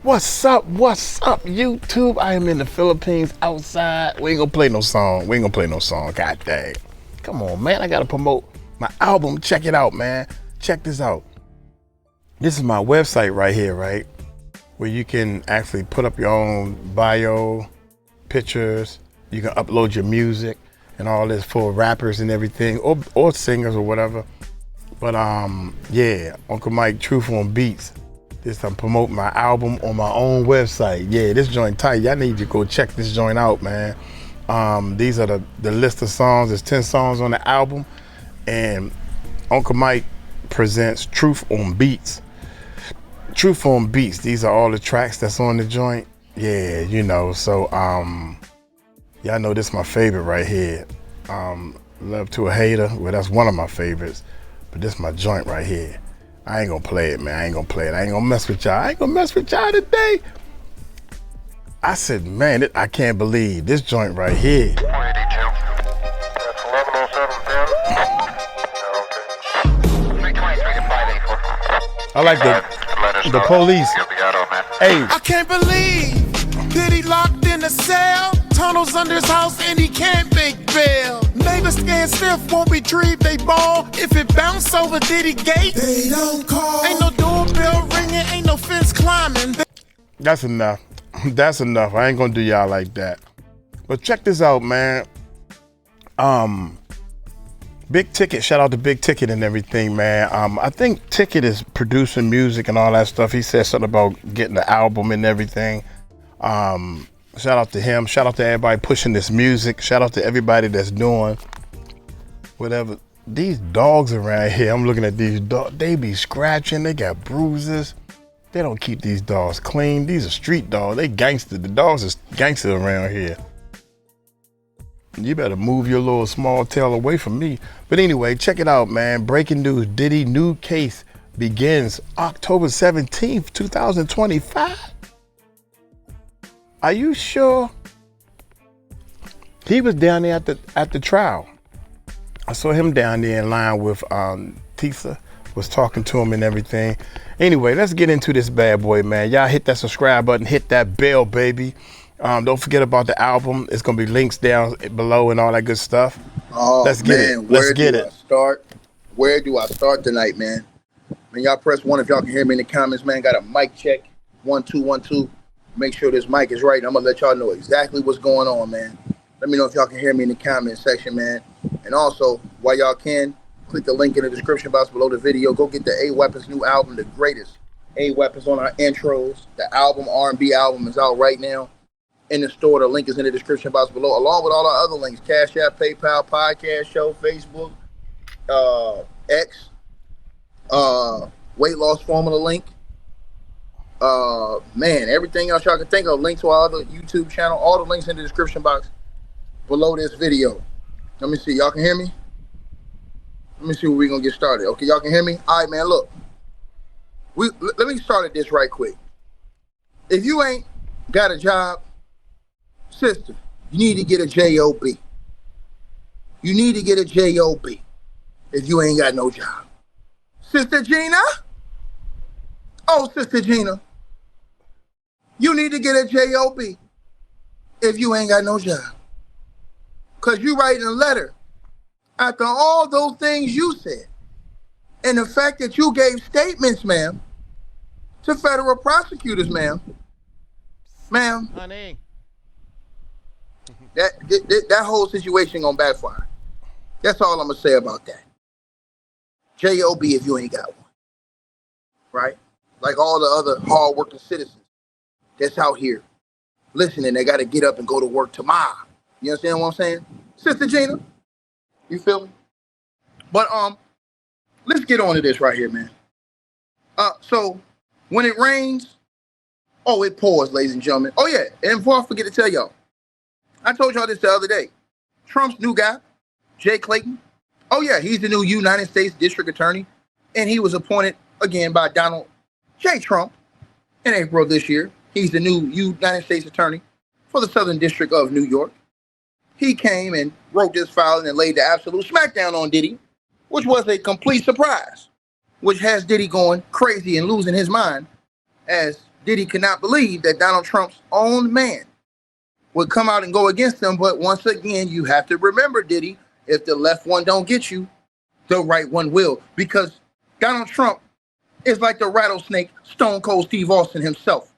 What's up? What's up, YouTube? I am in the Philippines outside. We ain't gonna play no song. God dang. Come on, man. I gotta promote my album. Check it out, man. Check this out. This is my website right here, right? Where you can actually put up your own bio, pictures. You can upload your music and all this for rappers and everything, or singers or whatever. But yeah, Uncle Mike Truth on Beats. This I'm promoting my album on my own website. Yeah, this joint tight. Y'all need to go check this joint out, man. These are the list of songs. There's 10 songs on the album, and Uncle Mike presents Truth on Beats. Truth on Beats. These are all the tracks that's on the joint. Yeah, you know. So y'all know this is my favorite right here. Love to a Hater. Well, that's one of my favorites, but this is my joint right here. I ain't gonna play it, man. I ain't gonna mess with y'all. Today. I said, man, I can't believe this joint right here. That's 1107, I like the police. Hey, I can't believe Diddy locked in a cell, tunnels under his house and he can't make bail. Neighbors scared stiff, won't retrieve they ball. If it bounce over Diddy gate, they don't call. Ain't no doorbell ringing, ain't no fence climbing. that's enough. That's enough. I ain't gonna do y'all like that. But check this out, man. Big Ticket, shout out to Big Ticket and everything, man. I think Ticket is producing music and all that stuff. He said something about getting the album and everything. Shout out to him. Shout out to everybody pushing this music. Shout out to everybody that's doing whatever. These dogs around here, I'm looking at these dogs. They be scratching. They got bruises. They don't keep these dogs clean. These are street dogs. They gangster. The dogs are gangster around here. You better move your little small tail away from me. But anyway, check it out, man. Breaking news. Diddy new case begins October 17th, 2025. Are you sure? He was down there at the trial. I saw him down there in line with Tisa, was talking to him and everything. Anyway, let's get into this bad boy, man. Y'all hit that subscribe button, hit that bell, baby. Don't forget about the album. It's gonna be links down below and all that good stuff. Oh, let's get it. Let's get it. Where do I start tonight, man? Man, y'all press 1 if y'all can hear me in the comments, man. Got a mic check. 1 2 1 2. Make sure this mic is right. I'm gonna let y'all know exactly what's going on, man. Let me know if y'all can hear me in the comment section, man. And also, while y'all can, click the link in the description box below the video. Go get the A-Weapon's new album, the greatest A-Weapons on our intros. The album, R&B album, is out right now in the store. The link is in the description box below, along with all our other links: CashApp, PayPal, podcast show, Facebook, X, weight loss formula link. Man, everything else y'all can think of, link to our other YouTube channel, all the links in the description box below this video. Let me see, y'all can hear me? Let me see where we're gonna get started. Okay, y'all can hear me? All right, man, look. Let me start at this right quick. If you ain't got a job, sister, you need to get a job. You need to get a job if you ain't got no job. Sister Gina? Oh, Sister Gina, you need to get a job if you ain't got no job. Because you writing a letter after all those things you said. And the fact that you gave statements, ma'am, to federal prosecutors, ma'am. Ma'am, Honey. that whole situation gonna backfire. That's all I'm gonna say about that. Job if you ain't got one. Right? Like all the other hard-working citizens that's out here listening, they got to get up and go to work tomorrow. You understand what I'm saying? Sister Gina, you feel me? But let's get on to this right here, man. So when it rains, oh, it pours, ladies and gentlemen. Oh, yeah, and before I forget to tell y'all, I told y'all this the other day. Trump's new guy, Jay Clayton. Oh, yeah, he's the new United States District Attorney, and he was appointed again by Donald J. Trump in April of this year. He's the new United States Attorney for the Southern District of New York. He came and wrote this filing and laid the absolute smackdown on Diddy, which was a complete surprise, which has Diddy going crazy and losing his mind as Diddy could not believe that Donald Trump's own man would come out and go against him. But once again, you have to remember, Diddy, if the left one don't get you, the right one will. Because Donald Trump is like the rattlesnake Stone Cold Steve Austin himself.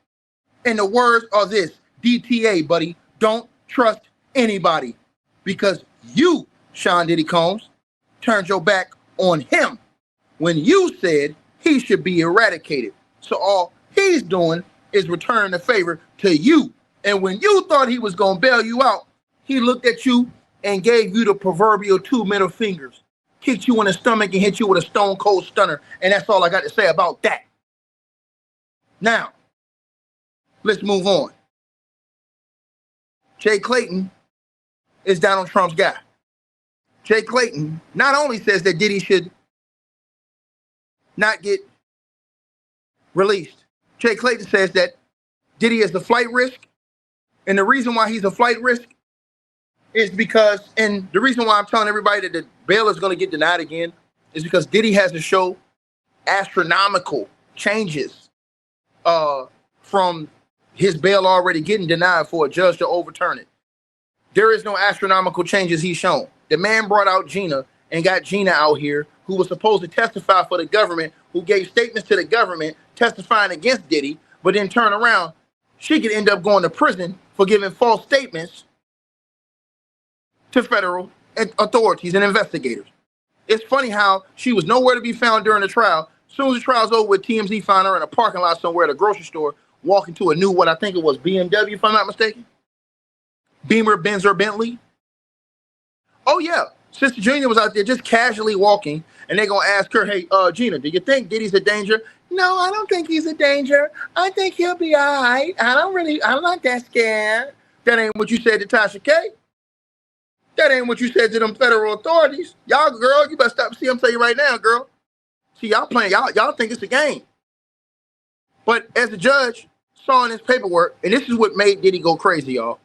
And the words are this: DTA, buddy, don't trust anybody. Because you, Sean Diddy Combs, turned your back on him when you said he should be eradicated. So all he's doing is returning the favor to you. And when you thought he was going to bail you out, he looked at you and gave you the proverbial 2 middle fingers, kicked you in the stomach and hit you with a stone cold stunner. And that's all I got to say about that. Now, let's move on. Jay Clayton is Donald Trump's guy. Jay Clayton not only says that Diddy should not get released. Jay Clayton says that Diddy is the flight risk. And the reason why he's a flight risk is because, and the reason why I'm telling everybody that the bail is going to get denied again is because Diddy has to show astronomical changes from his bail already getting denied for a judge to overturn it. There is no astronomical changes he's shown. The man brought out Gina and got Gina out here, who was supposed to testify for the government, who gave statements to the government testifying against Diddy, but then turn around, she could end up going to prison for giving false statements to federal authorities and investigators. It's funny how she was nowhere to be found during the trial. As soon as the trial's over with, TMZ found her in a parking lot somewhere at a grocery store, walking to a new, what I think it was BMW, if I'm not mistaken. Beamer, Benz, or Bentley. Oh yeah, Sister Gina was out there just casually walking, and they're gonna ask her, hey, Gina, do you think Diddy's a danger? No, I don't think he's a danger. I think he'll be all right. I'm not that scared. That ain't what you said to Tasha K. That ain't what you said to them federal authorities. Y'all, girl, you better stop. See, I'm telling you right now, girl. See, y'all playing, y'all think it's a game. But as the judge saw in his paperwork, and this is what made Diddy go crazy, y'all.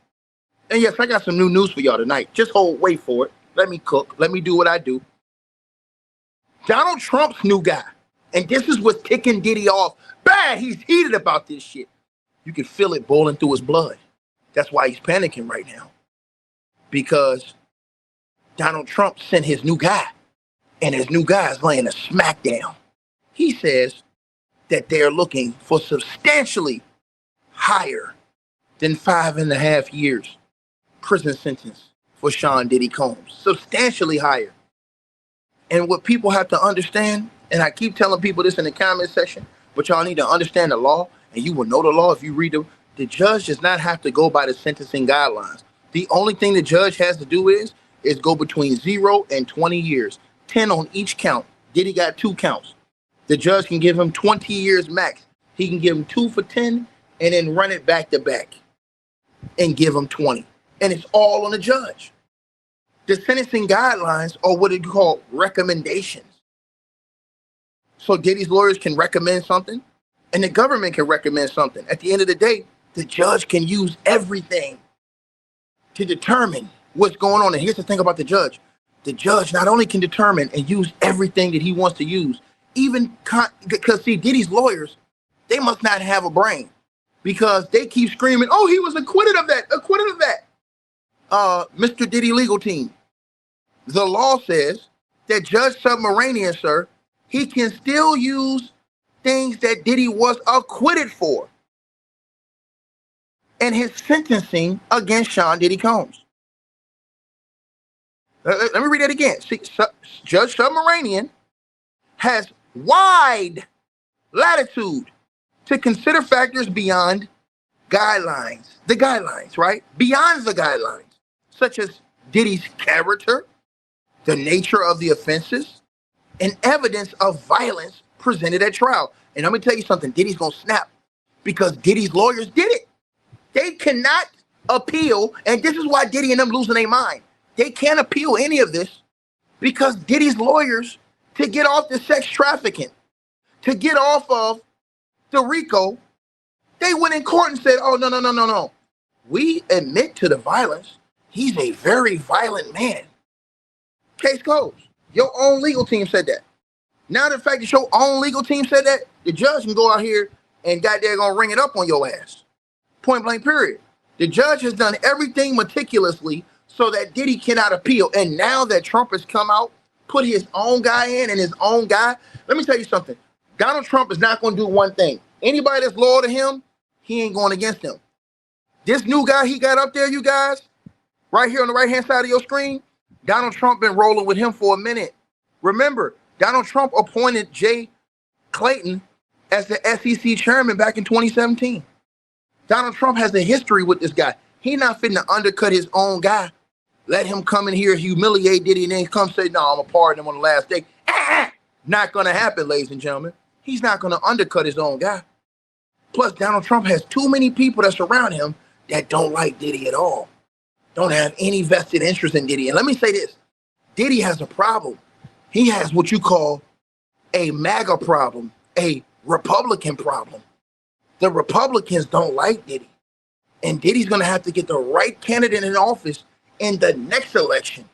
And yes, I got some new news for y'all tonight. Just wait for it. Let me cook. Let me do what I do. Donald Trump's new guy. And this is what's kicking Diddy off. Bad, he's heated about this shit. You can feel it boiling through his blood. That's why he's panicking right now. Because Donald Trump sent his new guy. And his new guy is laying a smackdown. He says that they're looking for substantially higher than 5.5 years prison sentence for Sean Diddy Combs. Substantially higher. And what people have to understand, and I keep telling people this in the comment section, but y'all need to understand the law, and you will know the law if you read them. The judge does not have to go by the sentencing guidelines. The only thing the judge has to do is go between 0 and 20 years. 10 on each count. Diddy got 2 counts. The judge can give him 20 years max. He can give him 2 for 10 and then run it back to back and give him 20. And it's all on the judge. The sentencing guidelines are what you call recommendations. So Diddy's lawyers can recommend something and the government can recommend something. At the end of the day, the judge can use everything to determine what's going on. And here's the thing about the judge. The judge not only can determine and use everything that he wants to use, even because see, Diddy's lawyers, they must not have a brain because they keep screaming, oh, he was acquitted of that, acquitted of that. Mr. Diddy legal team. The law says that Judge Submarinian, sir, he can still use things that Diddy was acquitted for and his sentencing against Sean Diddy Combs. Let me read that again. See, Judge Submarinian has wide latitude to consider factors beyond guidelines. The guidelines, right? Beyond the guidelines, such as Diddy's character, the nature of the offenses, and evidence of violence presented at trial. And I'm going to tell you something. Diddy's going to snap because Diddy's lawyers did it. They cannot appeal, and this is why Diddy and them losing their mind. They can't appeal any of this because Diddy's lawyers, to get off the sex trafficking, to get off of the RICO, they went in court and said, oh, no. We admit to the violence. He's a very violent man. Case closed. Your own legal team said that. Now the fact that your own legal team said that, the judge can go out here and goddamn gonna ring it up on your ass. Point blank period. The judge has done everything meticulously so that Diddy cannot appeal. And now that Trump has come out, put his own guy in and his own guy, let me tell you something. Donald Trump is not going to do one thing. Anybody that's loyal to him, he ain't going against him. This new guy he got up there, you guys, right here on the right-hand side of your screen, Donald Trump been rolling with him for a minute. Remember, Donald Trump appointed Jay Clayton as the SEC chairman back in 2017. Donald Trump has a history with this guy. He not finna undercut his own guy. Let him come in here, humiliate Diddy, and then come say, no, I'm going to pardon him on the last day. Not going to happen, ladies and gentlemen. He's not going to undercut his own guy. Plus, Donald Trump has too many people that surround him that don't like Diddy at all. Don't have any vested interest in Diddy. And let me say this. Diddy has a problem. He has what you call a MAGA problem, a Republican problem. The Republicans don't like Diddy. And Diddy's going to have to get the right candidate in office in the next election.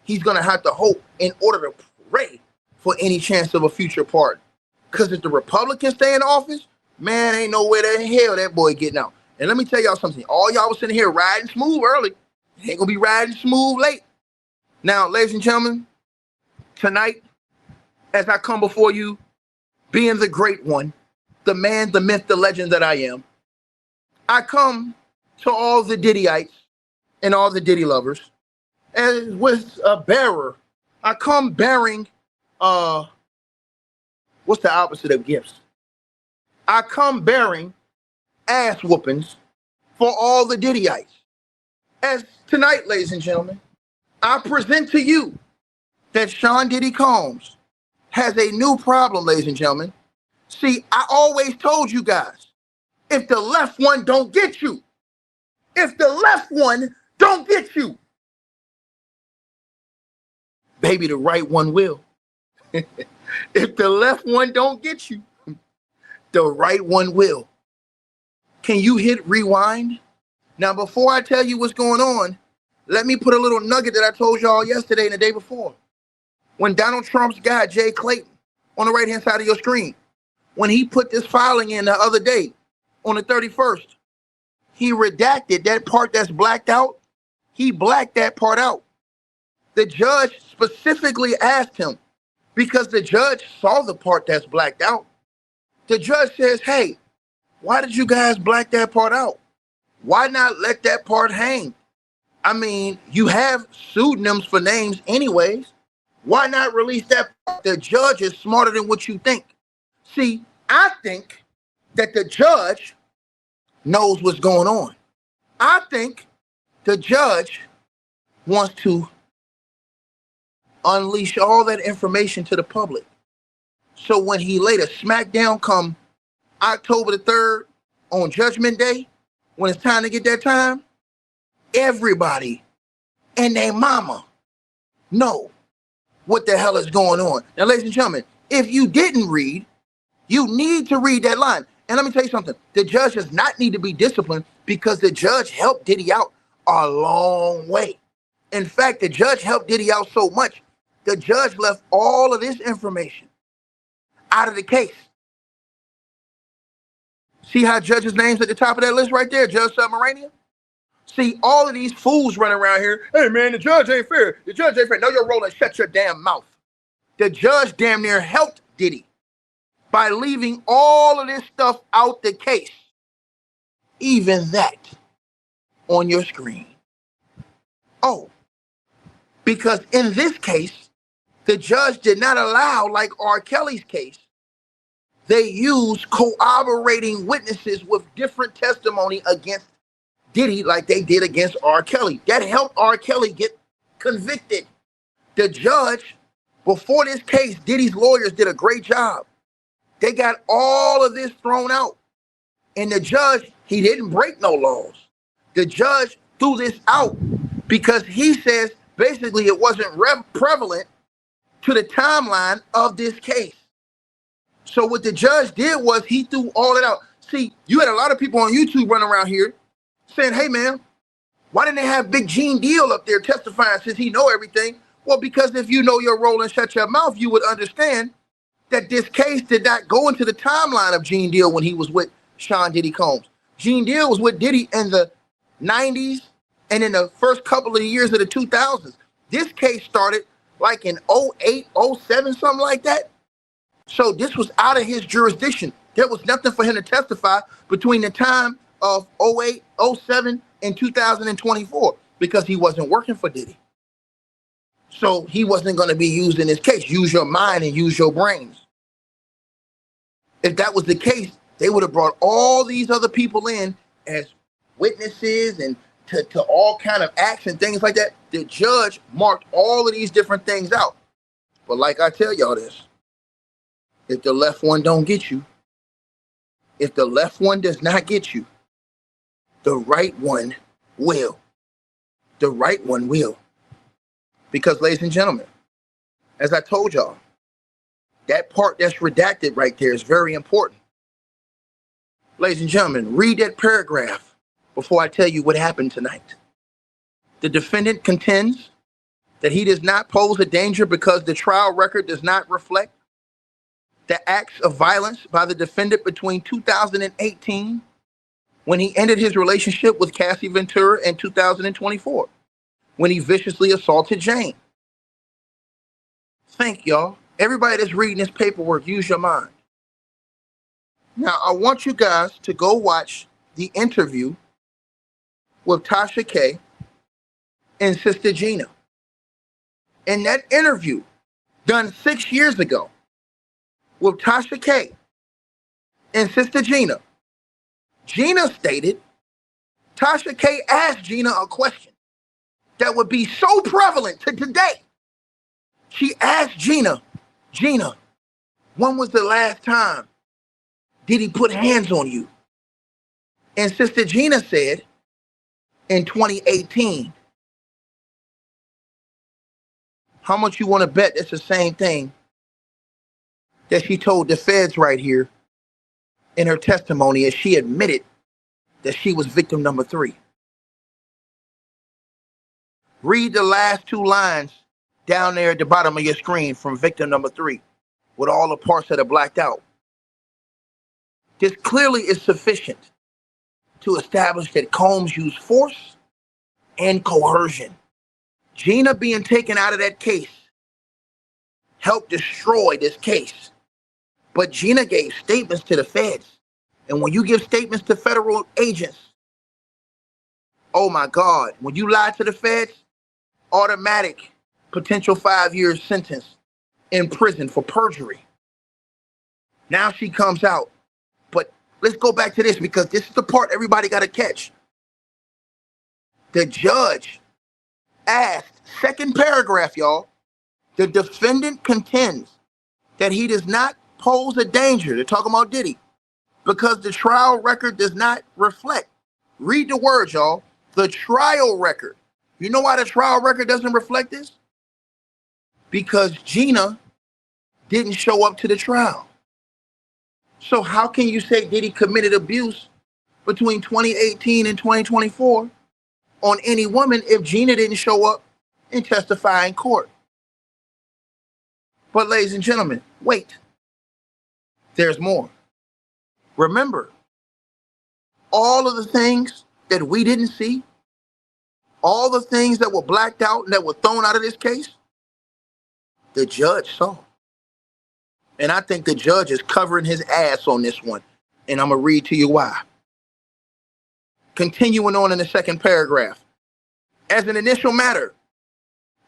He's going to have to hope in order to pray for any chance of a future pardon. Because if the Republicans stay in office, man, ain't no way the hell that boy getting out. And let me tell y'all something. All y'all was sitting here riding smooth early. It ain't going to be riding smooth late. Now, ladies and gentlemen, tonight, as I come before you, being the great one, the man, the myth, the legend that I am, I come to all the Diddyites and all the Diddy lovers, and with a bearer, I come bearing, what's the opposite of gifts? I come bearing ass whoopings for all the Diddyites. As tonight, ladies and gentlemen, I present to you that Sean Diddy Combs has a new problem, ladies and gentlemen. See, I always told you guys, if the left one don't get you, if the left one don't get you, baby, the right one will. If the left one don't get you, the right one will. Can you hit rewind? Now, before I tell you what's going on, let me put a little nugget that I told y'all yesterday and the day before. When Donald Trump's guy, Jay Clayton, on the right-hand side of your screen, when he put this filing in the other day, on the 31st, he redacted that part that's blacked out. He blacked that part out. The judge specifically asked him, because the judge saw the part that's blacked out. The judge says, hey, why did you guys black that part out? Why not let that part hang? I mean, you have pseudonyms for names anyways. Why not release that part? The judge is smarter than what you think. See, I think that the judge knows what's going on. I think the judge wants to unleash all that information to the public. So when he laid a smackdown come October the 3rd on Judgment Day, when it's time to get that time, everybody and their mama know what the hell is going on. Now, ladies and gentlemen, if you didn't read, you need to read that line. And let me tell you something. The judge does not need to be disciplined because the judge helped Diddy out a long way. In fact, the judge helped Diddy out so much, the judge left all of this information out of the case. See how judges' names at the top of that list right there, Judge Submarania? See, all of these fools running around here, hey man, the judge ain't fair. The judge ain't fair. No, you're rolling, shut your damn mouth. The judge damn near helped Diddy by leaving all of this stuff out the case. Even that on your screen. Oh, because in this case, the judge did not allow, like R. Kelly's case, they used corroborating witnesses with different testimony against Diddy like they did against R. Kelly. That helped R. Kelly get convicted. The judge, before this case, Diddy's lawyers did a great job. They got all of this thrown out. And the judge, he didn't break no laws. The judge threw this out because he says basically it wasn't prevalent to the timeline of this case. So what the judge did was he threw all it out. See, you had a lot of people on YouTube running around here saying, hey man, why didn't they have Big Gene Deal up there testifying since he know everything? Well, because if you know your role and shut your mouth, you would understand that this case did not go into the timeline of Gene Deal when he was with Sean Diddy Combs. Gene Deal was with Diddy in the 90s and in the first couple of years of the 2000s. This case started like in '08, '07, something like that. So this was out of his jurisdiction. There was nothing for him to testify between the time of '08, '07, and 2024 because he wasn't working for Diddy. So he wasn't going to be used in this case. Use your mind and use your brains. If that was the case, they would have brought all these other people in as witnesses and to all kind of acts and things like that. The judge marked all of these different things out. But like I tell y'all this, if the left one don't get you, if the left one does not get you, the right one will. The right one will. Because, ladies and gentlemen, as I told y'all, that part that's redacted right there is very important. Ladies and gentlemen, read that paragraph before I tell you what happened tonight. The defendant contends that he does not pose a danger because the trial record does not reflect the acts of violence by the defendant between 2018, when he ended his relationship with Cassie Ventura, and 2024, when he viciously assaulted Jane. Thank y'all. Everybody that's reading this paperwork, use your mind. Now, I want you guys to go watch the interview with Tasha K and Sister Gina. In that interview, done 6 years ago, with Tasha K and Sister Gina, Gina stated, Tasha K asked Gina a question that would be so prevalent to today. She asked Gina, when was the last time did he put hands on you? And Sister Gina said, in 2018. How much you want to bet that's the same thing that she told the feds right here in her testimony, as she admitted that she was victim number 3. Read the last 2 lines down there at the bottom of your screen from victim number 3 with all the parts that are blacked out. This clearly is sufficient to establish that Combs used force and coercion. Gina being taken out of that case helped destroy this case. But Gina gave statements to the feds. And when you give statements to federal agents, oh my God, when you lie to the feds, automatic potential 5-year sentence in prison for perjury. Now she comes out. But let's go back to this, because this is the part everybody got to catch. The judge asked, second paragraph, y'all, the defendant contends that he does not pose a danger, they're talking about Diddy, because the trial record does not reflect. Read the words, y'all. The trial record. You know why the trial record doesn't reflect this? Because Gina didn't show up to the trial. So how can you say Diddy committed abuse between 2018 and 2024 on any woman if Gina didn't show up and testify in court? But ladies and gentlemen, wait. There's more. Remember, all of the things that we didn't see, all the things that were blacked out and that were thrown out of this case, the judge saw. And I think the judge is covering his ass on this one. And I'm going to read to you why. Continuing on in the second paragraph. As an initial matter,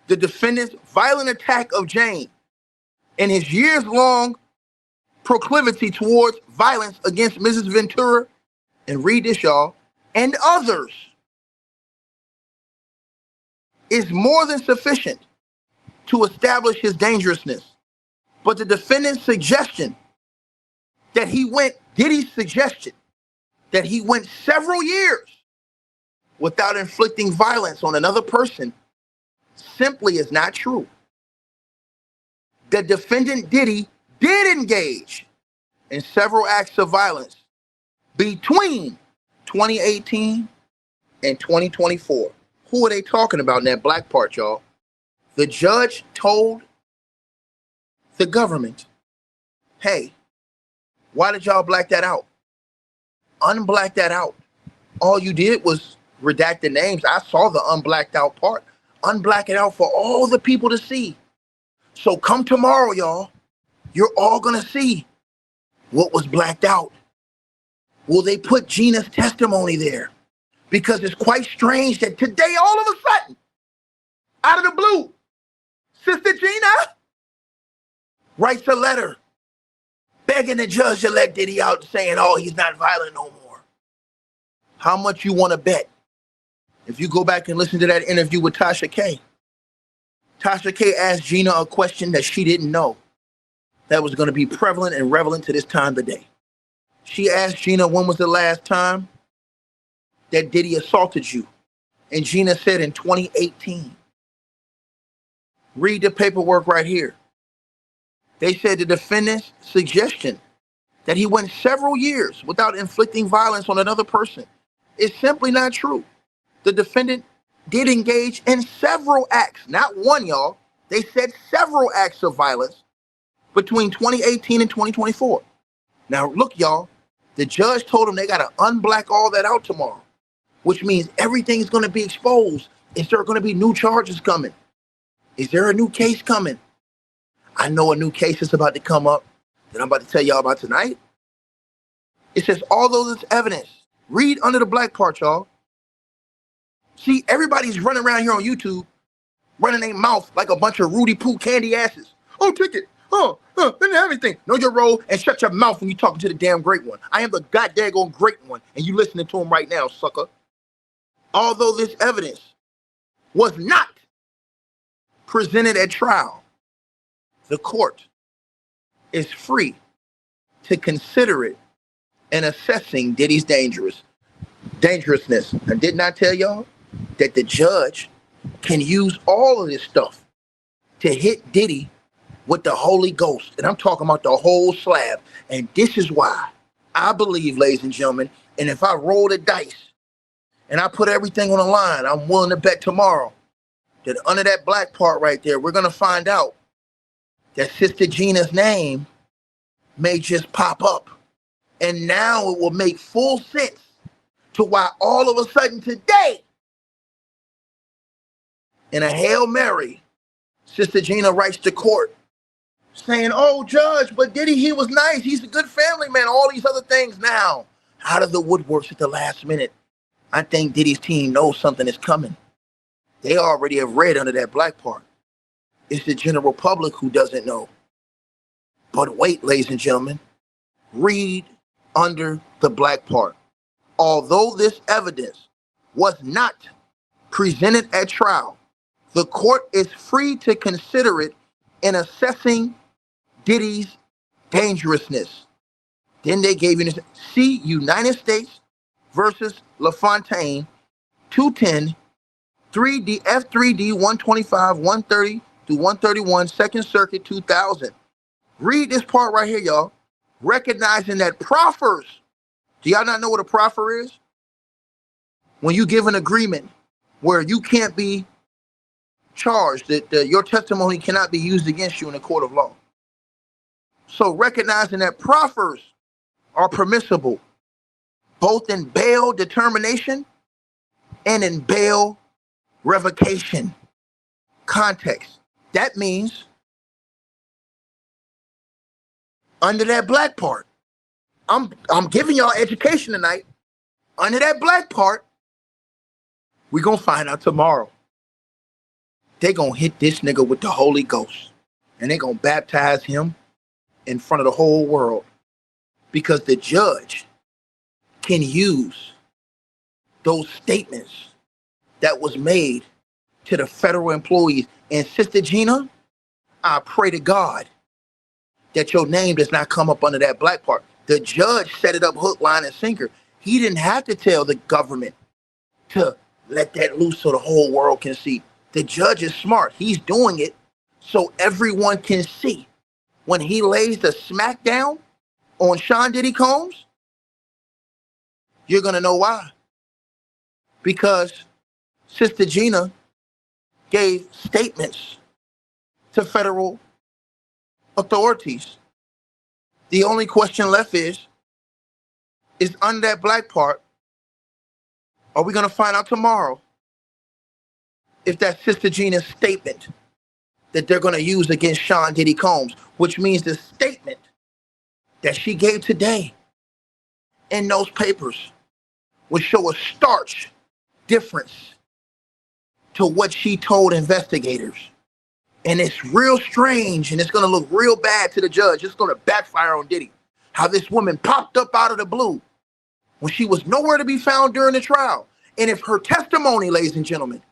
the defendant's violent attack of Jane and his years-long proclivity towards violence against Mrs. Ventura, and read this, y'all, and others, is more than sufficient to establish his dangerousness. But the defendant's suggestion that Diddy's suggestion that he went several years without inflicting violence on another person simply is not true. The defendant Diddy did engage in several acts of violence between 2018 and 2024. Who are they talking about in that black part, y'all? The judge told the government Hey, why did y'all black that out? Unblack that out. All you did was redact the names. I saw the unblacked out part. Unblack it out for all the people to see. So come tomorrow, y'all. You're all gonna see what was blacked out. Will they put Gina's testimony there? Because it's quite strange that today, all of a sudden, out of the blue, Sister Gina writes a letter begging the judge to let Diddy out, saying, oh, he's not violent no more. How much you want to bet? If you go back and listen to that interview with Tasha K, Tasha K asked Gina a question that she didn't know that was going to be prevalent and relevant to this time today. She asked Gina, when was the last time that Diddy assaulted you? And Gina said in 2018. Read the paperwork right here. They said the defendant's suggestion that he went several years without inflicting violence on another person is simply not true. The defendant did engage in several acts, not one, y'all. They said several acts of violence between 2018 and 2024. Now, look, y'all, the judge told them they got to unblack all that out tomorrow, which means everything's going to be exposed. Is there going to be new charges coming? Is there a new case coming? I know a new case is about to come up that I'm about to tell y'all about tonight. It says, although this evidence, read under the black part, y'all. See, everybody's running around here on YouTube, running their mouth like a bunch of Rudy Poo candy asses. Oh, ticket. And everything. Know your role and shut your mouth when you're talking to the damn great one. I am the goddamn great one, and you listening to him right now, sucker. Although this evidence was not presented at trial, the court is free to consider it in assessing Diddy's dangerousness. I did not tell y'all that the judge can use all of this stuff to hit Diddy with the Holy Ghost. And I'm talking about the whole slab. And this is why I believe, ladies and gentlemen, and if I roll the dice and I put everything on the line, I'm willing to bet tomorrow that under that black part right there, we're going to find out that Sister Gina's name may just pop up. And now it will make full sense to why all of a sudden today, in a Hail Mary, Sister Gina writes to court saying, oh, judge, but Diddy, he was nice. He's a good family man. All these other things now. Out of the woodworks at the last minute. I think Diddy's team knows something is coming. They already have read under that black part. It's the general public who doesn't know. But wait, ladies and gentlemen, read under the black part. Although this evidence was not presented at trial, the court is free to consider it in assessing Diddy's dangerousness. Then they gave you this. See United States versus LaFontaine, 210, 3D, F3D 125, 130 through 131, Second Circuit 2000. Read this part right here, y'all. Recognizing that proffers, do y'all not know what a proffer is? When you give an agreement where you can't be charged, that your testimony cannot be used against you in a court of law. So recognizing that proffers are permissible, both in bail determination and in bail revocation context. That means under that black part, I'm giving y'all education tonight. Under that black part, we're gonna find out tomorrow. They gonna hit this nigga with the Holy Ghost, and they gonna baptize him in front of the whole world, because the judge can use those statements that was made to the federal employees. And Sister Gina, I pray to God that your name does not come up under that black part. The judge set it up hook, line, and sinker. He didn't have to tell the government to let that loose so the whole world can see. The judge is smart. He's doing it so everyone can see. When he lays the smackdown on Sean Diddy Combs, you're going to know why. Because Sister Gina gave statements to federal authorities The only question left is under that black part, are we gonna find out tomorrow if that Sister Gina's statement that they're gonna use against Sean Diddy Combs, which means the statement that she gave today in those papers would show a stark difference to what she told investigators. And it's real strange, and it's gonna look real bad to the judge. It's gonna backfire on Diddy. How this woman popped up out of the blue when she was nowhere to be found during the trial. And if her testimony, ladies and gentlemen,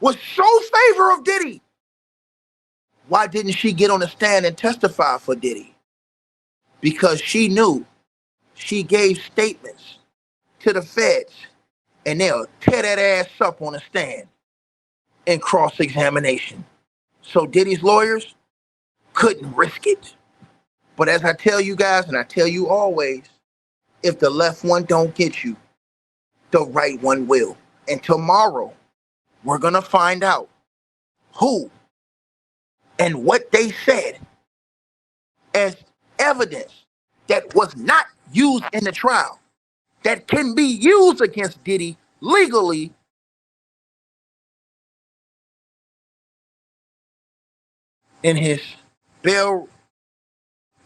was so favor of Diddy, why didn't she get on the stand and testify for Diddy? Because she knew she gave statements to the feds, and they'll tear that ass up on the stand in cross-examination. So Diddy's lawyers couldn't risk it. But as I tell you guys, and I tell you always, if the left one don't get you, the right one will. And tomorrow, we're gonna find out who and what they said as evidence that was not used in the trial, that can be used against Diddy legally in his bail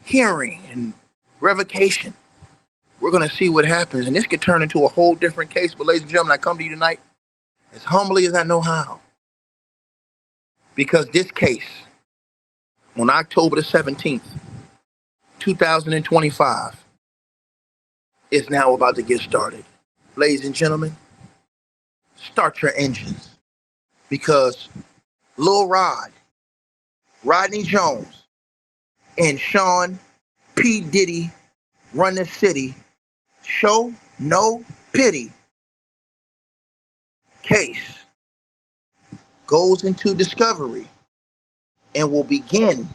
hearing and revocation. We're going to see what happens, and this could turn into a whole different case. But ladies and gentlemen, I come to you tonight as humbly as I know how, because this case on October the 17th, 2025 is now about to get started. Ladies and gentlemen, start your engines, because Lil Rod, Rodney Jones, and Sean P. Diddy Run the City Show No Pity case goes into discovery and will begin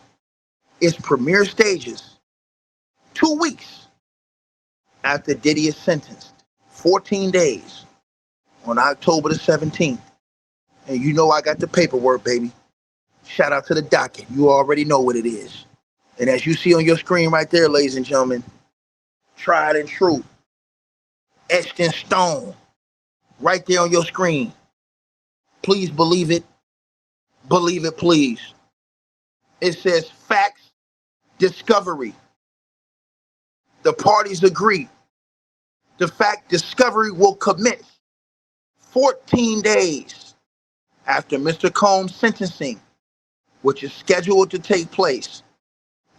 its premiere stages 2 weeks after Diddy is sentenced, 14 days, on October the 17th. And you know I got the paperwork, baby. Shout out to the docket. You already know what it is. And as you see on your screen right there, ladies and gentlemen, tried and true, etched in stone, right there on your screen. Please believe it. Believe it, please. It says facts, discovery. The parties agree. The fact discovery will commence 14 days after Mr. Combs' sentencing, which is scheduled to take place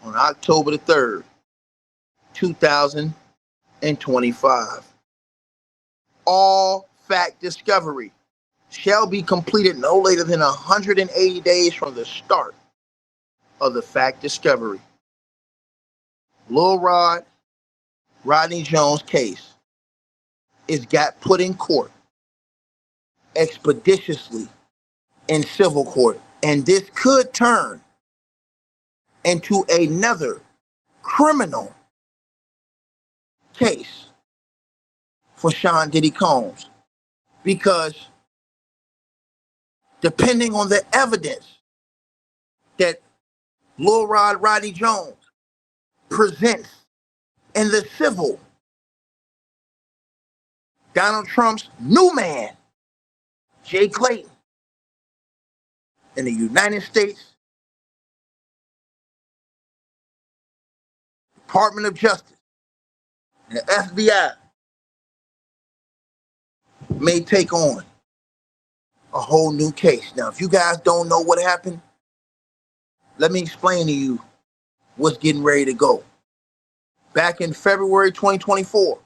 on October the 3rd, 2025. All fact discovery shall be completed no later than 180 days from the start of the fact discovery. Lil Rod, Rodney Jones case is got put in court expeditiously in civil court, and this could turn into another criminal case for Sean Diddy Combs, because depending on the evidence that Lil Rod Rodney Jones presents in the civil, Donald Trump's new man, Jay Clayton, in the United States Department of Justice and the FBI may take on a whole new case. Now, if you guys don't know what happened, let me explain to you what's getting ready to go. Back in February 2024,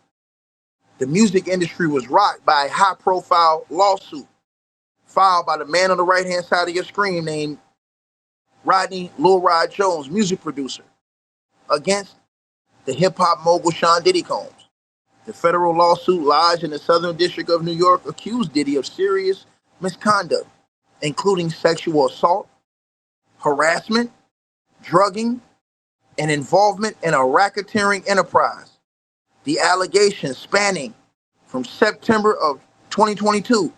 the music industry was rocked by a high-profile lawsuit filed by the man on the right-hand side of your screen named Rodney Lil Rod Jones, music producer, against the hip-hop mogul Sean Diddy Combs. The federal lawsuit lodged in the Southern District of New York accused Diddy of serious misconduct, including sexual assault, harassment, drugging, and involvement in a racketeering enterprise. The allegations, spanning from September of 2022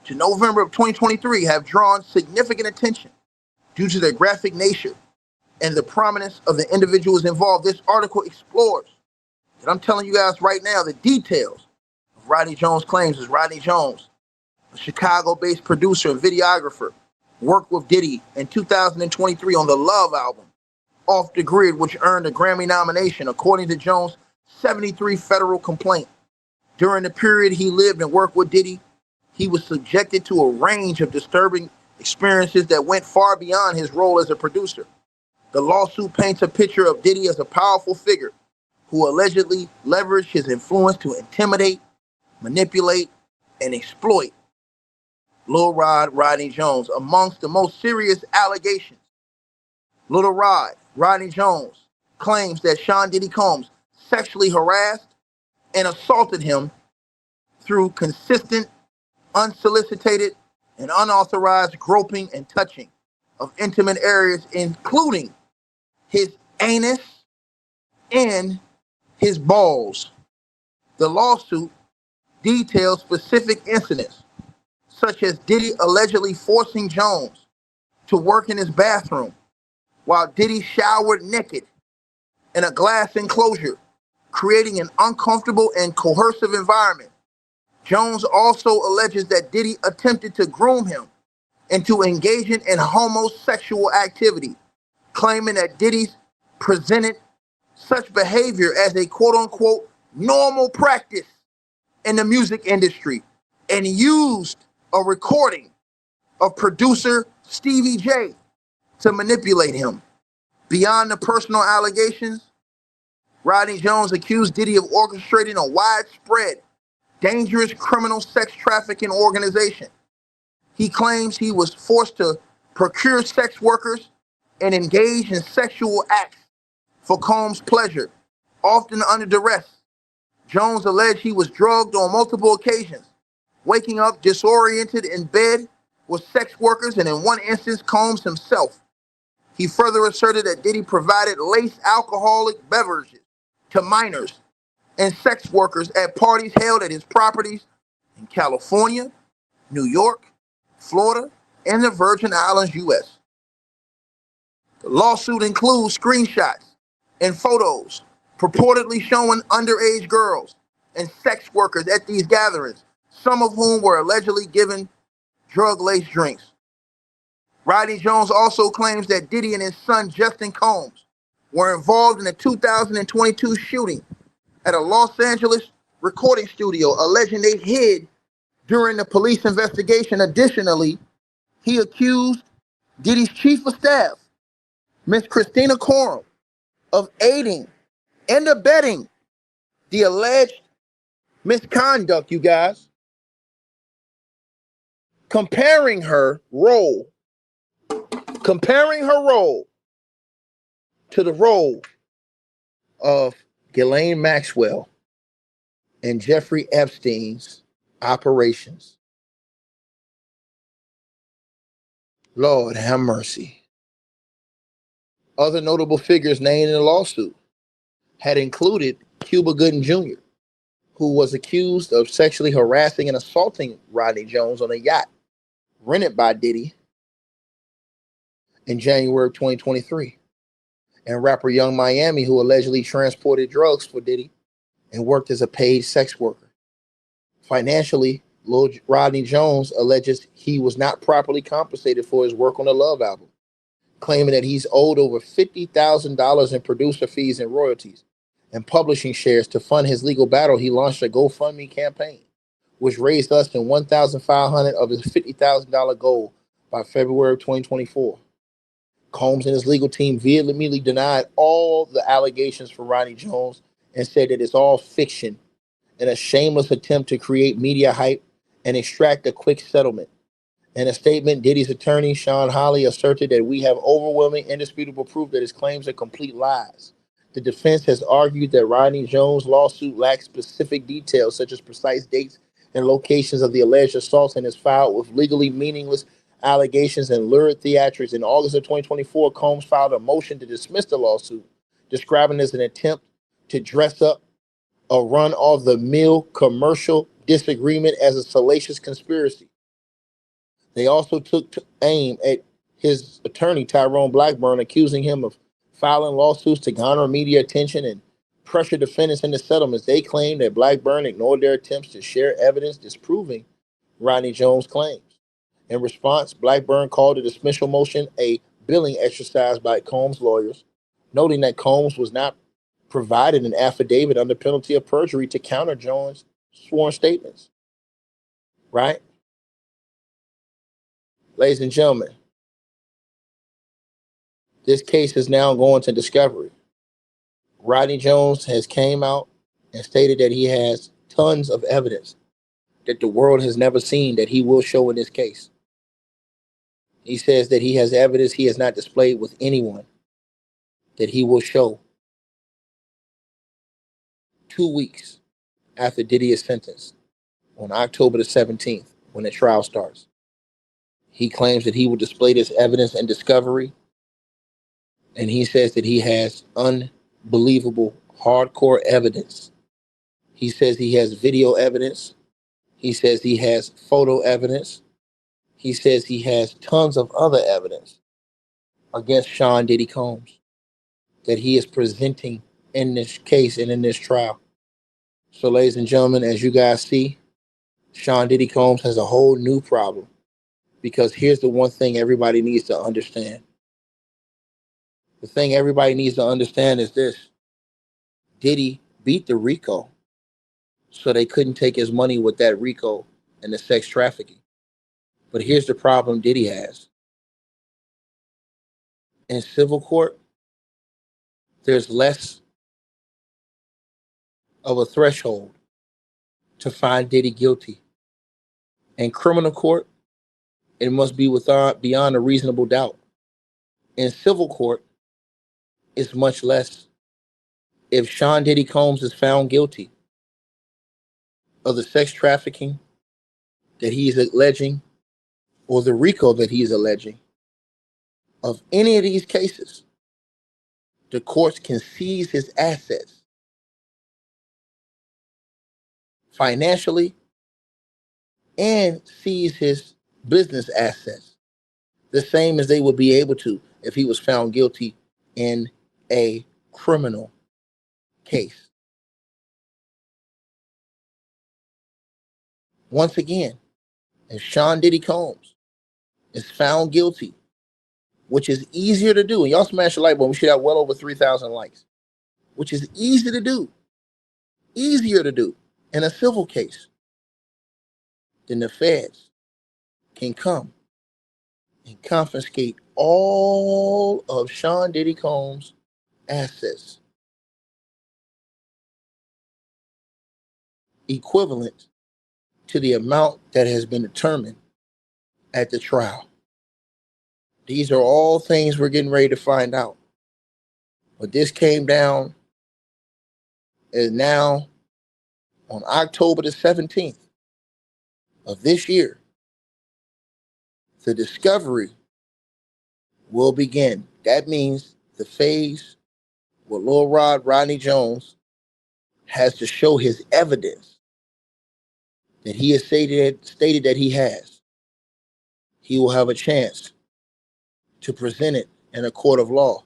to November of 2023, have drawn significant attention due to their graphic nature and the prominence of the individuals involved, this article explores, and I'm telling you guys right now, the details of Rodney Jones' claims. Is Rodney Jones, a Chicago-based producer and videographer, worked with Diddy in 2023 on the Love album, Off the Grid, which earned a Grammy nomination, according to Jones' 73 federal complaint. During the period he lived and worked with Diddy, he was subjected to a range of disturbing experiences that went far beyond his role as a producer. The lawsuit paints a picture of Diddy as a powerful figure who allegedly leveraged his influence to intimidate, manipulate, and exploit Lil Rod, Rodney Jones. Amongst the most serious allegations, Lil Rod, Rodney Jones, claims that Sean Diddy Combs sexually harassed and assaulted him through consistent, unsolicited, and unauthorized groping and touching of intimate areas, including his anus and his balls. The lawsuit details specific incidents, such as Diddy allegedly forcing Jones to work in his bathroom while Diddy showered naked in a glass enclosure, creating an uncomfortable and coercive environment. Jones also alleges that Diddy attempted to groom him into engaging in homosexual activity, claiming that Diddy presented such behavior as a quote-unquote normal practice in the music industry and used a recording of producer Stevie J to manipulate him. Beyond the personal allegations, Rodney Jones accused Diddy of orchestrating a widespread, dangerous criminal sex trafficking organization. He claims he was forced to procure sex workers and engage in sexual acts for Combs' pleasure, often under duress. Jones alleged he was drugged on multiple occasions, waking up disoriented in bed with sex workers, and in one instance, Combs himself. He further asserted that Diddy provided laced alcoholic beverages to minors and sex workers at parties held at his properties in California, New York, Florida, and the Virgin Islands, U.S. The lawsuit includes screenshots and photos purportedly showing underage girls and sex workers at these gatherings, some of whom were allegedly given drug-laced drinks. Rodney Jones also claims that Diddy and his son Justin Combs were involved in a 2022 shooting at a Los Angeles recording studio, alleging they hid during the police investigation. Additionally, he accused Diddy's chief of staff, Miss Christina Coram, of aiding and abetting the alleged misconduct, you guys, comparing her role to the role of Ghislaine Maxwell and Jeffrey Epstein's operations. Lord have mercy. Other notable figures named in the lawsuit had included Cuba Gooding Jr., who was accused of sexually harassing and assaulting Rodney Jones on a yacht rented by Diddy in January of 2023, and rapper Young Miami, who allegedly transported drugs for Diddy and worked as a paid sex worker. Financially, Lil Rodney Jones alleges he was not properly compensated for his work on the Love album, claiming that he's owed over $50,000 in producer fees and royalties and publishing shares. To fund his legal battle, he launched a GoFundMe campaign, which raised less than $1,500 of his $50,000 goal by February of 2024. Combs and his legal team vehemently denied all the allegations for Rodney Jones and said that it's all fiction and a shameless attempt to create media hype and extract a quick settlement. In a statement, Diddy's attorney, Sean Hawley, asserted that we have overwhelming, indisputable proof that his claims are complete lies. The defense has argued that Rodney Jones' lawsuit lacks specific details, such as precise dates and locations of the alleged assaults, and is filed with legally meaningless allegations and lurid theatrics. In August of 2024, Combs filed a motion to dismiss the lawsuit, describing it as an attempt to dress up a run-of-the-mill commercial disagreement as a salacious conspiracy. They also took aim at his attorney, Tyrone Blackburn, accusing him of filing lawsuits to garner media attention and pressure defendants into settlements. They claim that Blackburn ignored their attempts to share evidence disproving Rodney Jones' claims. In response, Blackburn called the dismissal motion a billing exercise by Combs' lawyers, noting that Combs was not provided an affidavit under penalty of perjury to counter Jones' sworn statements. Right? Ladies and gentlemen, this case is now going to discovery. Rodney Jones has came out and stated that he has tons of evidence that the world has never seen that he will show in this case. He says that he has evidence he has not displayed with anyone that he will show 2 weeks after Diddy is sentenced on October the 17th when the trial starts. He claims that he will display this evidence and discovery, and he says that he has unbelievable hardcore evidence. He says he has video evidence. He says he has photo evidence. He says he has tons of other evidence against Sean Diddy Combs that he is presenting in this case and in this trial. So, ladies and gentlemen, as you guys see, Sean Diddy Combs has a whole new problem, because here's the one thing everybody needs to understand. The thing everybody needs to understand is this. Diddy beat the RICO, so they couldn't take his money with that RICO and the sex trafficking. But here's the problem Diddy has. In civil court, there's less of a threshold to find Diddy guilty. In criminal court, it must be beyond a reasonable doubt. In civil court, it's much less. If Sean Diddy Combs is found guilty of the sex trafficking that he's alleging, or the RICO that he's alleging, of any of these cases, the courts can seize his assets financially and seize his business assets, the same as they would be able to if he was found guilty in a criminal case. Once again, if Sean Diddy Combs is found guilty, which is easier to do, and y'all smash the like button, we should have well over 3,000 likes, which is easier to do in a civil case, then the feds can come and confiscate all of Sean Diddy Combs' assets, equivalent to the amount that has been determined at the trial. These are all things we're getting ready to find out. But this came down, and now on October the 17th of this year, the discovery will begin. That means the phase where Lil Rod, Rodney Jones, has to show his evidence that he has stated that he has. He will have a chance to present it in a court of law.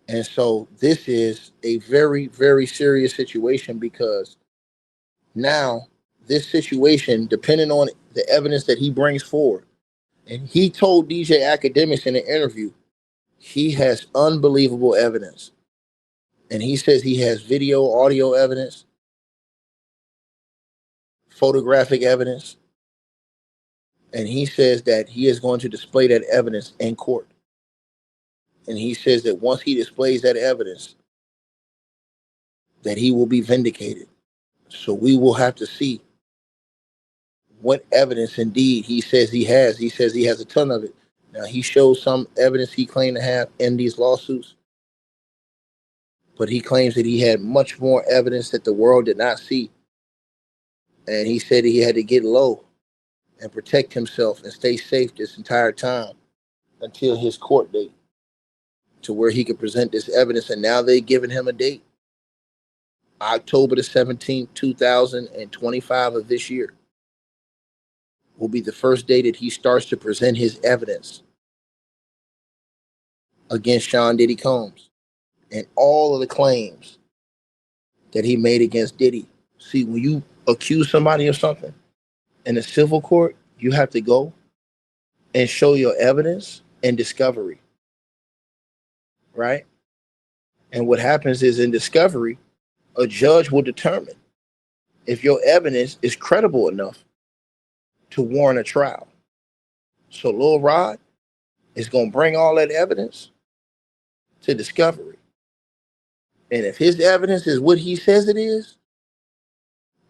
And so this is a very, very serious situation, because now this situation, depending on the evidence that he brings forward, and he told DJ Academics in an interview, he has unbelievable evidence. And he says he has video, audio evidence, photographic evidence. And he says that he is going to display that evidence in court. And he says that once he displays that evidence, that he will be vindicated. So we will have to see what evidence indeed he says he has. He says he has a ton of it. Now, he shows some evidence he claimed to have in these lawsuits, but he claims that he had much more evidence that the world did not see. And he said he had to get low and protect himself and stay safe this entire time until his court date, to where he could present this evidence. And now they've given him a date, October the 17th, 2025 of this year will be the first day that he starts to present his evidence against Sean Diddy Combs and all of the claims that he made against Diddy. See, when you accuse somebody of something in a civil court, you have to go and show your evidence and discovery, right? And what happens is in discovery, a judge will determine if your evidence is credible enough to warrant a trial. So Lil Rod is going to bring all that evidence to discovery. And if his evidence is what he says it is,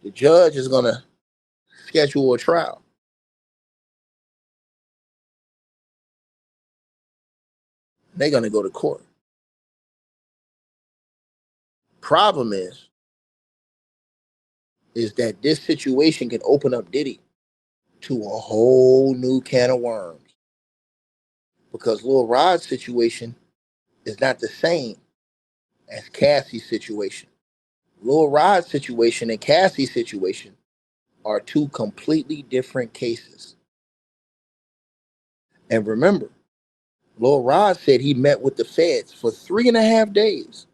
the judge is going to schedule a trial. They're going to go to court. Problem is that this situation can open up Diddy to a whole new can of worms. Because Lil Rod's situation is not the same as Cassie's situation. Lil Rod's situation and Cassie's situation are two completely different cases. And remember, Lil Rod said he met with the feds for 3.5 days.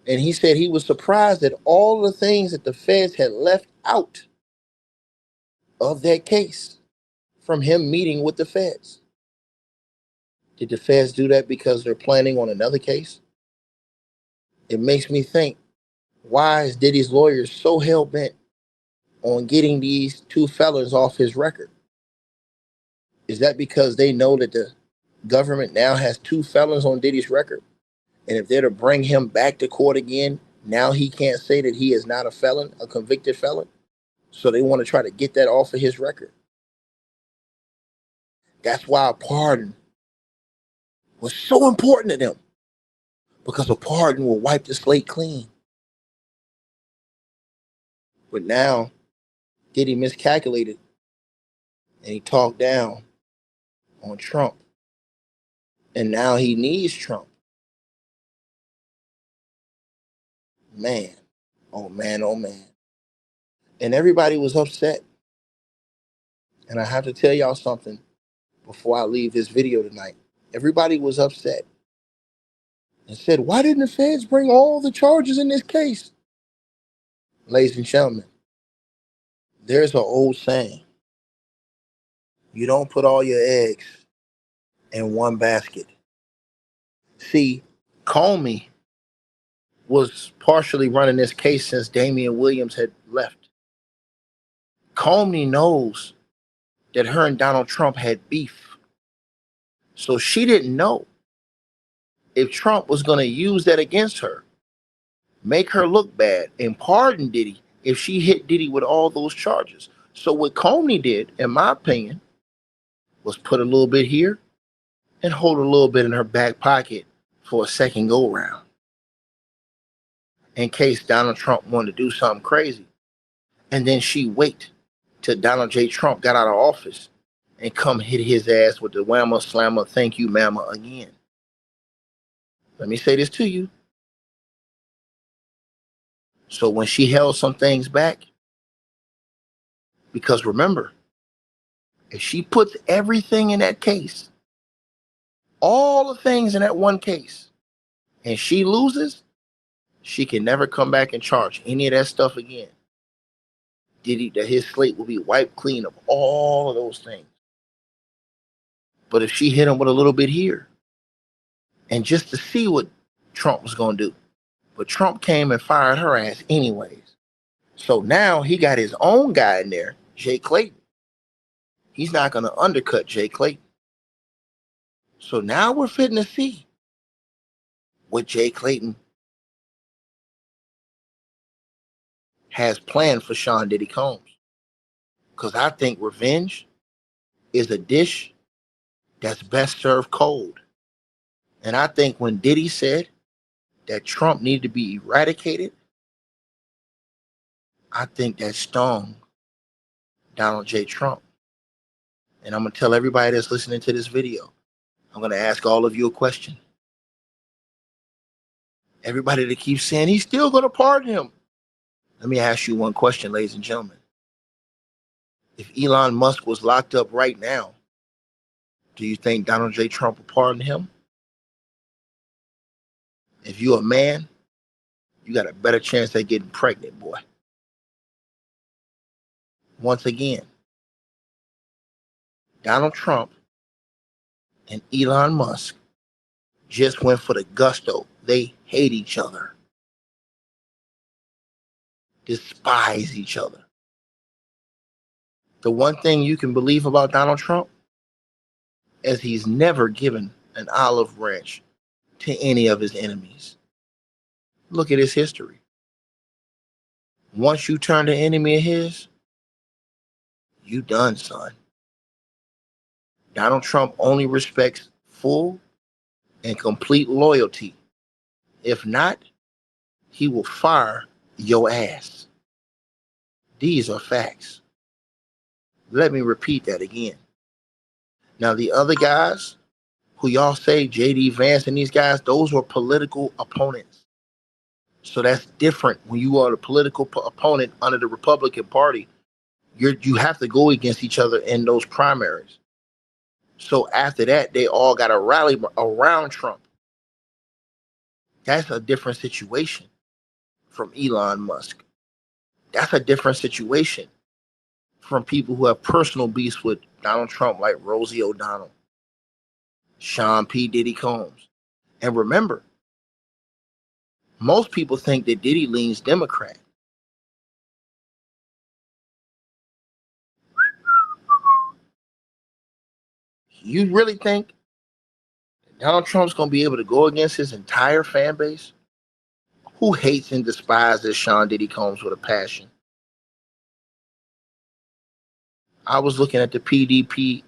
And he said he was surprised at all the things that the feds had left out of that case from him meeting with the feds. Did the feds do that because they're planning on another case? It makes me think, why is Diddy's lawyers so hell-bent on getting these two fellas off his record? Is that because they know that the government now has two felons on Diddy's record? And if they're to bring him back to court again, now he can't say that he is not a felon, a convicted felon? So they want to try to get that off of his record. That's why a pardon was so important to them. Because a pardon will wipe the slate clean. But now, Diddy miscalculated and he talked down on Trump. And now he needs Trump. Man, oh man, oh man. And everybody was upset. And I have to tell y'all something before I leave this video tonight. Everybody was upset and said, why didn't the feds bring all the charges in this case? Ladies and gentlemen, there's an old saying. You don't put all your eggs in one basket. See, Comey was partially running this case since Damian Williams had left. Comey knows that her and Donald Trump had beef. So she didn't know if Trump was going to use that against her, make her look bad, and pardon Diddy if she hit Diddy with all those charges. So what Comey did, in my opinion, was put a little bit here and hold a little bit in her back pocket for a second go round, in case Donald Trump wanted to do something crazy. And then she wait till Donald J. Trump got out of office and come hit his ass with the whammer slammer, thank you mama again. Let me say this to you. So when she held some things back, because remember, if she puts everything in that case, all the things in that one case, and she loses, she can never come back and charge any of that stuff again. His slate will be wiped clean of all of those things. But if she hit him with a little bit here, and just to see what Trump was going to do, but Trump came and fired her ass anyways. So now he got his own guy in there, Jay Clayton. He's not going to undercut Jay Clayton. So now we're fitting to see what Jay Clayton has planned for Sean Diddy Combs. Because I think revenge is a dish that's best served cold. And I think when Diddy said that Trump needed to be eradicated, I think that stung Donald J. Trump. And I'm going to tell everybody that's listening to this video, I'm going to ask all of you a question. Everybody that keeps saying he's still going to pardon him. Let me ask you one question, ladies and gentlemen. If Elon Musk was locked up right now, do you think Donald J. Trump would pardon him? If you're a man, you got a better chance at getting pregnant, boy. Once again, Donald Trump and Elon Musk just went for the gusto. They hate each other, despise each other. The one thing you can believe about Donald Trump is he's never given an olive branch to any of his enemies. Look at his history. Once you turn an enemy of his, you done, son. Donald Trump only respects full and complete loyalty. If not, he will fire your ass. These are facts. Let me repeat that again. Now, the other guys who y'all say, J.D. Vance and these guys, those were political opponents. So that's different. When you are a political opponent under the Republican Party, you have to go against each other in those primaries. So after that, they all got to rally around Trump. That's a different situation from Elon Musk. That's a different situation from people who have personal beefs with Donald Trump, like Rosie O'Donnell, Sean P. Diddy Combs. And remember, most people think that Diddy leans Democrat. You really think Donald Trump's going to be able to go against his entire fan base? Who hates and despises Sean Diddy Combs with a passion? I was looking at the PDB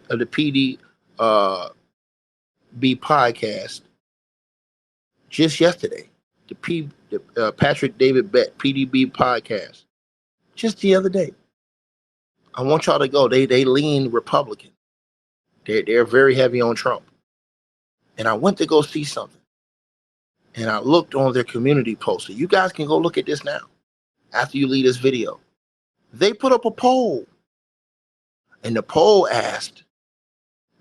podcast just yesterday. The Patrick David Beck PDB podcast just the other day. I want y'all to go. They lean Republican. They're very heavy on Trump. And I went to go see something. And I looked on their community post. So you guys can go look at this now after you leave this video. They put up a poll. And the poll asked,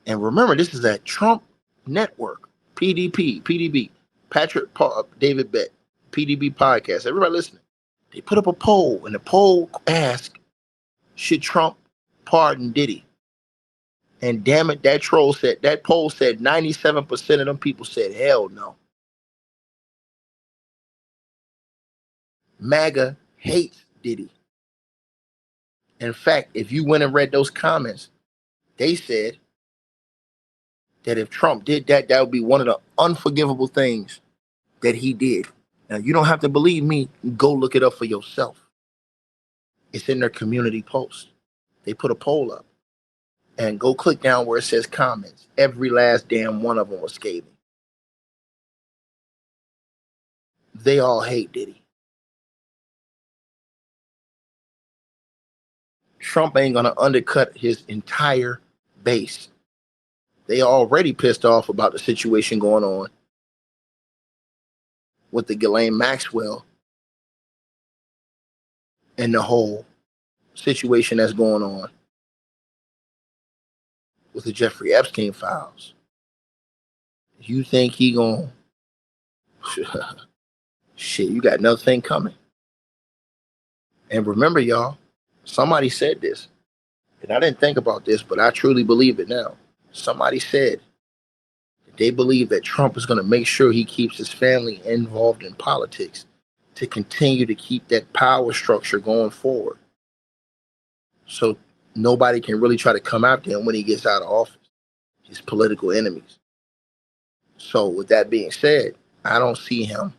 and remember, this is at Trump Network, PDB, Patrick David Beck, PDB podcast. Everybody listening. They put up a poll, and the poll asked, should Trump pardon Diddy? And damn it, that poll said 97% of them people said hell no. MAGA hates Diddy. In fact, if you went and read those comments, they said that if Trump did that, that would be one of the unforgivable things that he did. Now, you don't have to believe me. Go look it up for yourself. It's in their community post. They put a poll up. And go click down where it says comments. Every last damn one of them was scathing. They all hate Diddy. Trump ain't gonna undercut his entire base. They already pissed off about the situation going on with the Ghislaine Maxwell and the whole situation that's going on with the Jeffrey Epstein files. You think he gonna shit, you got another thing coming. And remember, y'all, somebody said this, and I didn't think about this, but I truly believe it now. Somebody said that they believe that Trump is going to make sure he keeps his family involved in politics to continue to keep that power structure going forward. So nobody can really try to come after him when he gets out of office, his political enemies. So with that being said, I don't see him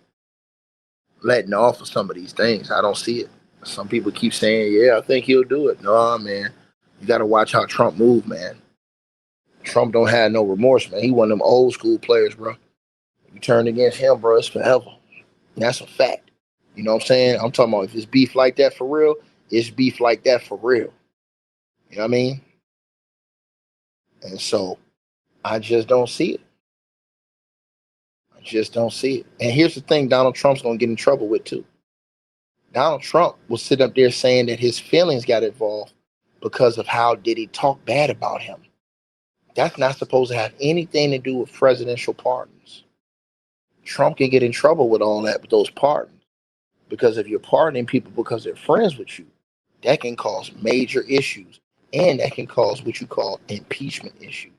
letting off of some of these things. I don't see it. Some people keep saying, yeah, I think he'll do it. No, man. You got to watch how Trump move, man. Trump don't have no remorse, man. He one of them old school players, bro. You turn against him, bro, it's forever. And that's a fact. You know what I'm saying? I'm talking about if it's beef like that for real, it's beef like that for real. You know what I mean? And so I just don't see it. I just don't see it. And here's the thing Donald Trump's going to get in trouble with, too. Donald Trump will sit up there saying that his feelings got involved because of how Diddy talk bad about him. That's not supposed to have anything to do with presidential pardons. Trump can get in trouble with all that, with those pardons. Because if you're pardoning people because they're friends with you, that can cause major issues. And that can cause what you call impeachment issues.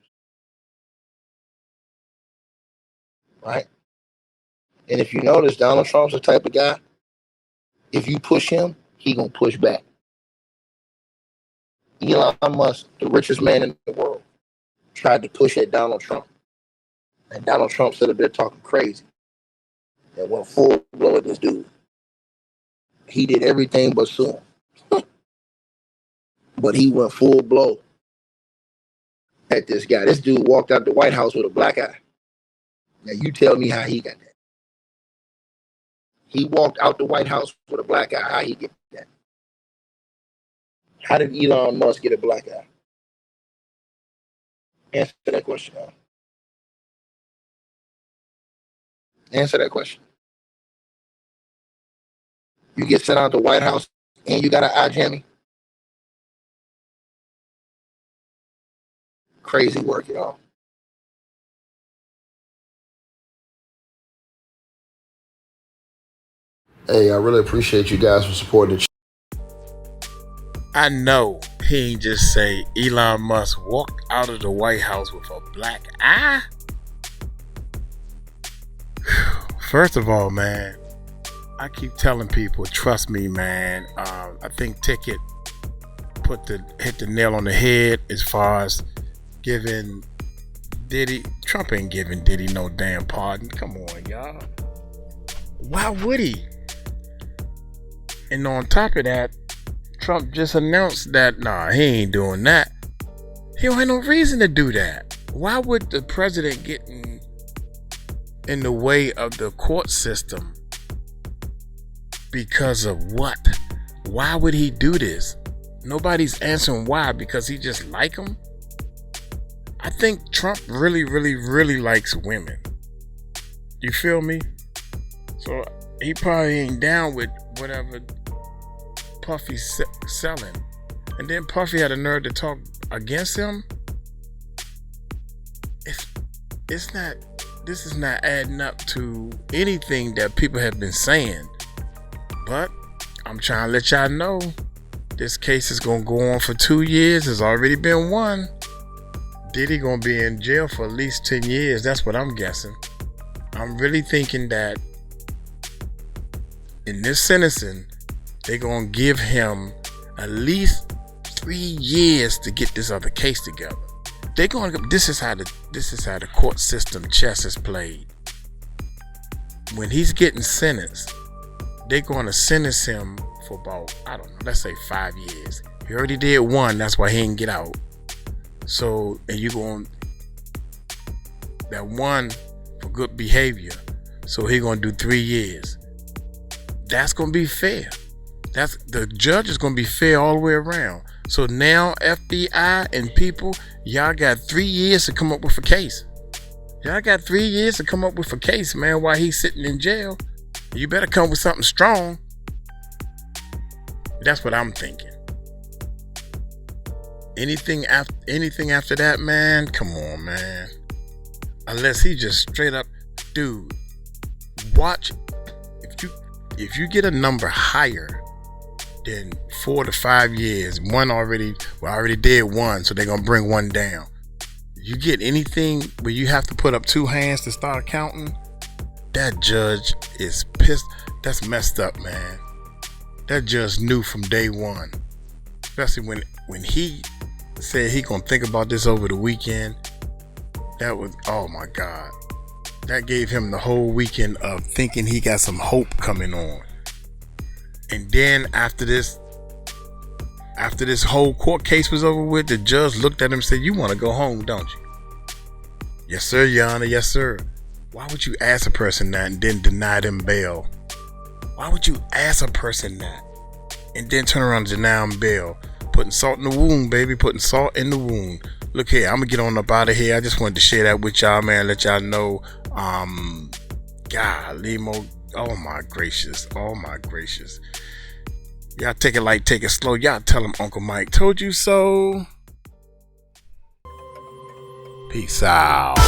Right? And if you notice, Donald Trump's the type of guy, if you push him, he gonna push back. Elon Musk, the richest man in the world, tried to push at Donald Trump. And Donald Trump stood up there talking crazy and went full blow at this dude. He did everything but sue him. But he went full blow at this guy. This dude walked out the White House with a black eye. Now you tell me how he got that. He walked out the White House with a black eye. How he get that? How did Elon Musk get a black eye? Answer that question. Answer that question. You get sent out the White House and you got an eye jammy? Crazy work, y'all. Hey, I really appreciate you guys for supporting the I know he ain't just say Elon Musk walked out of the White House with a black eye. First of all, man, I keep telling people, trust me, man. I think Ticket hit the nail on the head as far as giving Diddy. Trump ain't giving Diddy no damn pardon. Come on, y'all. Why would he? And on top of that, Trump just announced that, nah, he ain't doing that. He don't have no reason to do that. Why would the president get in the way of the court system? Because of what? Why would he do this? Nobody's answering why. Because he just like him? I think Trump really, really, really likes women. You feel me? So he probably ain't down with whatever Puffy's selling. And then Puffy had a nerve to talk against him. This is not adding up to anything that people have been saying. But I'm trying to let y'all know this case is gonna go on for 2 years. There's already been one. Diddy gonna be in jail for at least 10 years. That's what I'm guessing. I'm really thinking that in this sentencing, they're gonna give him at least 3 years to get this other case together. This is how the court system chess is played. When he's getting sentenced, they're gonna sentence him for about, I don't know, let's say 5 years. He already did 1, that's why he didn't get out. So, and you going that 1 for good behavior. So he gonna do 3 years. That's gonna be fair. The judge is gonna be fair all the way around. So now FBI and people, y'all got 3 years to come up with a case. Y'all got 3 years to come up with a case, man, while he's sitting in jail. You better come with something strong. That's what I'm thinking. Anything after that, man, come on, man. Unless he just straight up, dude, watch. If you get a number higher than 4 to 5 years, I already did 1, so they're gonna bring 1 down. You get anything where you have to put up 2 hands to start counting, that judge is pissed. That's messed up, man. That judge knew from day 1, especially when he said he gonna think about this over the weekend. That was, oh my God. That gave him the whole weekend of thinking he got some hope coming on. And then after this whole court case was over with, the judge looked at him and said, "You want to go home, don't you?" "Yes, sir, Your Honor, yes, sir." Why would you ask a person that and then deny them bail? Why would you ask a person that and then turn around and deny them bail? Putting salt in the wound, baby. Putting salt in the wound. Look here, I'm gonna get on up out of here. I just wanted to share that with y'all, man. Let y'all know. Golly, oh my gracious. Y'all take it light, take it slow. Y'all tell him Uncle Mike told you so. Peace out.